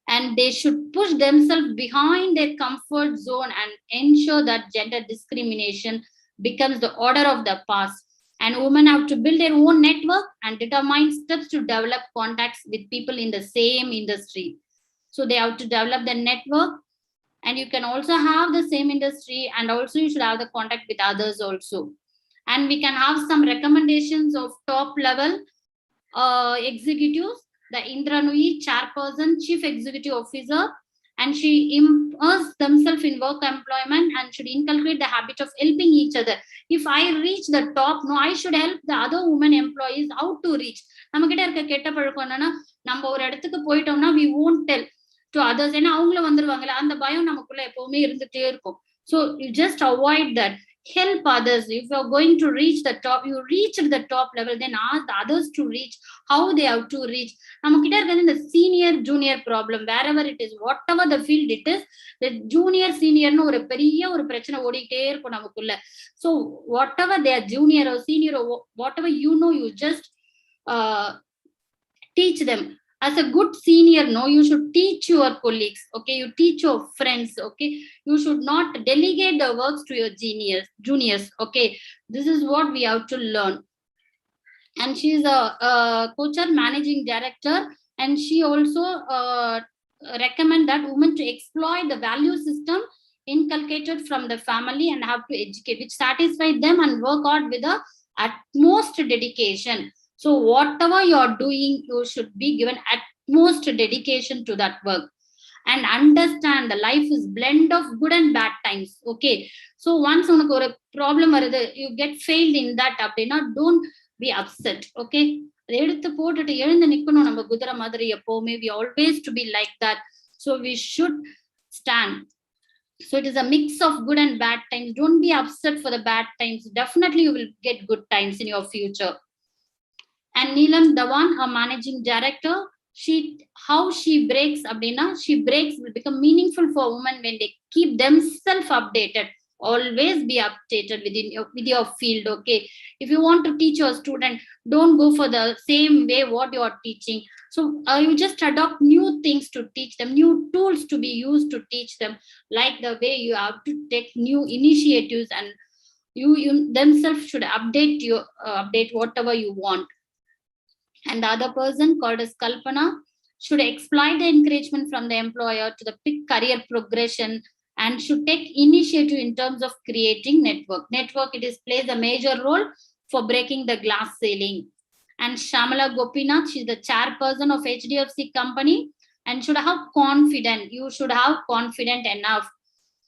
And they should push themselves behind their comfort zone and ensure that gender discrimination becomes the order of the past. And women have to build their own network and determine steps to develop contacts with people in the same industry. So they have to develop the network, and you can also have the same industry, and also you should have the contact with others also. And we can have some recommendations of top level executives, the Indra Nui, chairperson, chief executive officer, and she immerse themselves in work employment and should inculcate the habit of helping each other. If I reach the top, no, I should help the other women employees how to reach. நம்மகிட்ட இருக்க கெட்ட பழக்கம் என்னன்னா, நம்ம ஒரு இடத்துக்கு போயிட்டோம்னா we won't tell to others. ஏன்னா அவங்கள வந்துருவாங்கல்ல, அந்த பயம் நமக்குள்ள எப்பவுமே இருந்துட்டே இருக்கும். So you just avoid that. Help others. If you're going to reach the top, you reached the top level, then ask the others to reach how they have to reach. நம்மகிட்ட இருக்கிறது இந்த senior junior problem, wherever it is, whatever the field it is, the junior senior னு ஒரு பெரிய ஒரு பிரச்சனை ஓடிட்டே இருக்கும் நமக்குள்ள. So whatever they are junior or senior or whatever you know, you just teach them. As a good senior, no, you should teach your colleagues, okay? You teach your friends, okay? You should not delegate the works to your juniors, okay? This is what we have to learn. And she is a coach managing director, and she also recommend that women to exploit the value system inculcated from the family and have to educate, which satisfy them and work hard with the utmost dedication. So whatever you're doing, you should be given utmost dedication to that work. And understand the life is blend of good and bad times, okay? So once unakku oru problem varudhu, you get failed in that appadina, don't be upset, okay? Eduthu pottu elundu nikkanum நம்ம குதிரை மாதிரி எப்பவுமே. We always to be like that. So we should stand. So it is a mix of good and bad times. Don't be upset for the bad times. Definitely you will get good times in your future. And Neelam Dhawan, a managing director, how she breaks abdina, she breaks will become meaningful for women when they keep themselves updated. Always be updated with your field, okay? If you want to teach your student, don't go for the same way what you are teaching. So you just adopt new things to teach them, new tools to be used to teach them, like the way you have to take new initiatives, and you themselves should update whatever you want. And the other person, called as Kalpana, should exploit the encouragement from the employer to the quick career progression, and should take initiative in terms of creating network. It is plays a major role for breaking the glass ceiling. And Shamala Gopinath, she is the chairperson of HDFC company, and should have confidence. You should have confident enough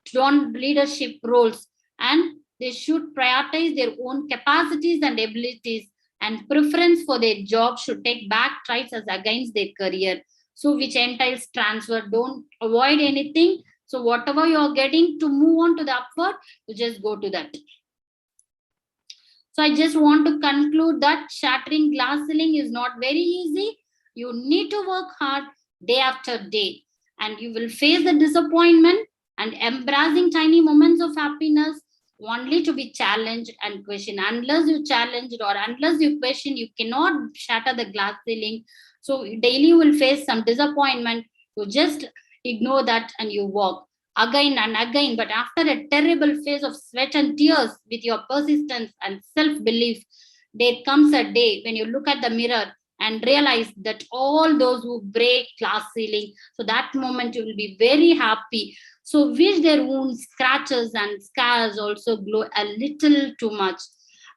to own leadership roles, and they should prioritize their own capacities and abilities, and preference for their job should take back strides as against their career. So which entails transfer. Don't avoid anything. So whatever you're getting to move on to the upward, you just go to that. So I just want to conclude that shattering glass ceiling is not very easy. You need to work hard day after day, and you will face the disappointment and embracing tiny moments of happiness, only to be challenged and questioned. Unless you challenge it or unless you question, you cannot shatter the glass ceiling. So daily you will face some disappointment. You just ignore that and you walk again and again. But after a terrible phase of sweat and tears, with your persistence and self-belief, there comes a day when you look at the mirror and realize that all those who break glass ceiling, so that moment you will be very happy. So wish their wounds, scratches and scars also glow a little too much.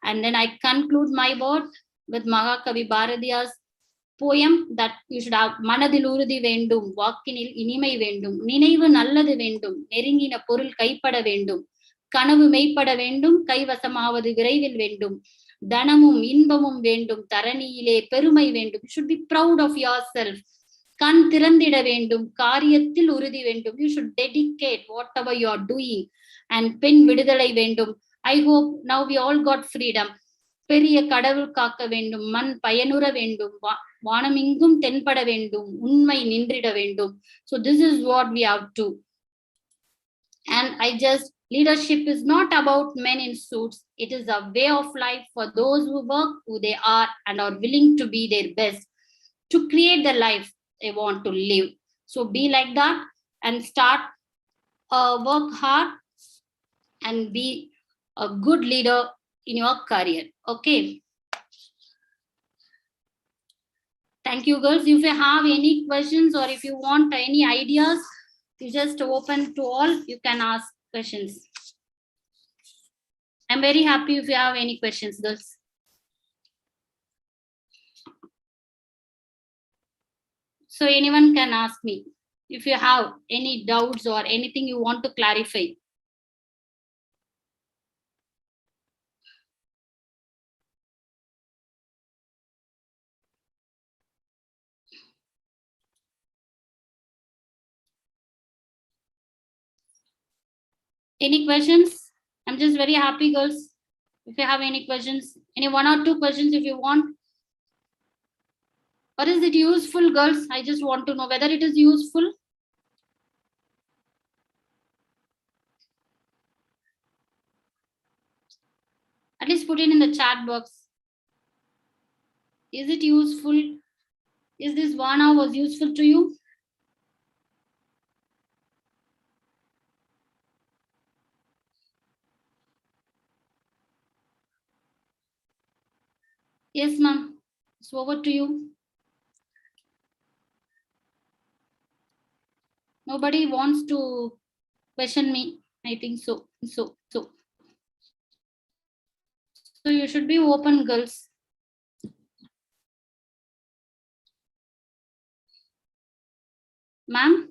And then I conclude my word with Mahakavi Bharatiya's poem that you should have. Manadil urudhi vendum, vakkinil inimai vendum, ninaivu nallathu vendum, neringina porul kaipada vendum, kanavu meipada vendum, kaivasamavathu viravil vendum, dhanamum inbamum vendum, taraniyile perumai vendum. You should be proud of yourself. கண் திறந்திட வேண்டும், காரியத்தில் உறுதி வேண்டும். You should dedicate whatever you are doing. And பெண் விடுதலை வேண்டும். I hope now we all got freedom. பெரிய கடவுள் காக்க வேண்டும், மண் பயனுற வேண்டும், வானமெங்கும் தென்பட வேண்டும், உண்மை நின்றிட வேண்டும். So this is what we have to. And leadership is not about men in suits. It is a way of life for those who work who they are and are willing to be their best to create the life they want to live. So be like that and start work hard and be a good leader in your career. Okay. Thank you, girls. If you have any questions or if you want any ideas, you just open to all. You can ask questions. I'm very happy if you have any questions, girls. So anyone can ask me if you have any doubts or anything you want to clarify. Any questions? I'm just very happy, girls. If you have any questions, any 1 or 2 questions if you want. Or is it useful, girls? I just want to know whether it is useful. At least put it in the chat box. Is it useful? Is this 1 hour was useful to you? Yes, ma'am. It's over to you. Nobody wants to question me. I think so. So you should be open, girls. Ma'am?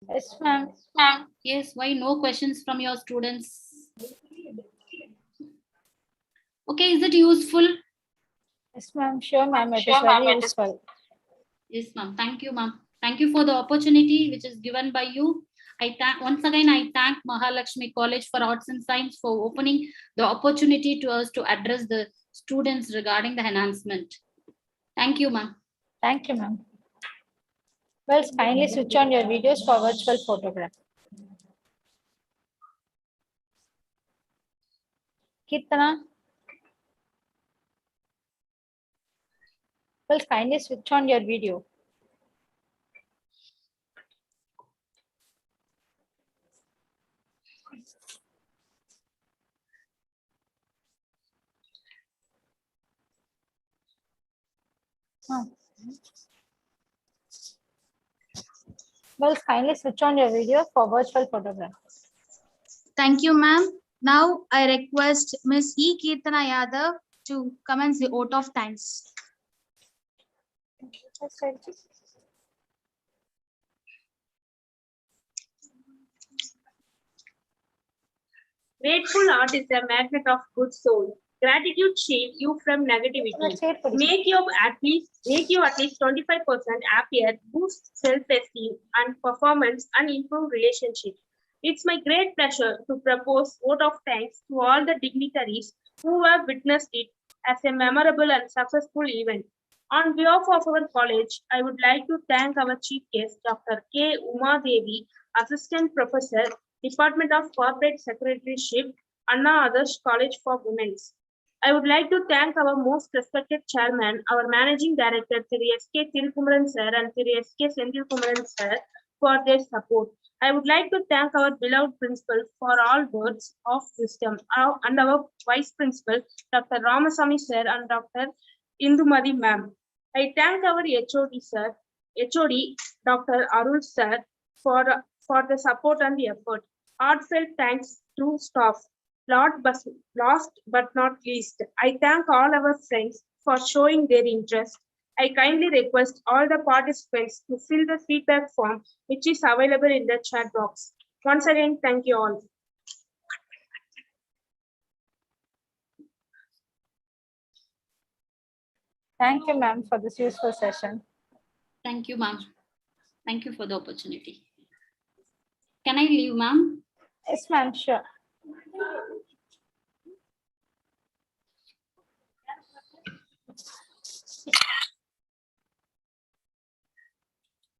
Yes, ma'am. Yes, why no questions from your students? Okay, is it useful? Yes, ma'am. Sure, ma'am. It is very useful. Yes, ma'am. Thank you, ma'am. Thank you for the opportunity which is given by you. Once again, I thank Mahalashmi College for Arts and Science for opening the opportunity to us to address the students regarding the enhancement. Thank you, ma'am. Thank you, ma'am. Well, kindly switch on your videos for virtual photograph. Kirtana. Well, kindly switch on your video. Well, kindly switch on your video for virtual photograph. Thank you, ma'am. Now I request Ms. E. Kirtana Yadav to commence the vote of thanks. Grateful heart is a magnet of good soul. Gratitude shield you from negativity. Make you at least 25% happier, boost self-esteem and performance, and improve relationships. It's my great pleasure to propose vote of thanks to all the dignitaries who have witnessed it as a memorable and successful event. On behalf of our college, I would like to thank our chief guest, Dr. K.UMA DEVI, Assistant Professor, Department of Corporate Secretaryship, Adarsh College for Women. I would like to thank our most respected chairman, our managing director, Thiru S.K. Thirukumaran sir and Thiru S.K. Senthilkumaran sir for their support. I would like to thank our beloved principal for all words of wisdom and our vice principal, Dr. Ramasamy sir and Dr. Indumadi ma'am. I thank our HOD sir, HOD Dr. Arul sir for the support and the effort. Heartfelt thanks to staff. Last but not least, I thank all our friends for showing their interest. I kindly request all the participants to fill the feedback form which is available in the chat box. Once again, thank you all. Thank you, ma'am, for this useful session. Thank you, ma'am. Thank you for the opportunity. Can I leave, ma'am? Yes, ma'am, sure.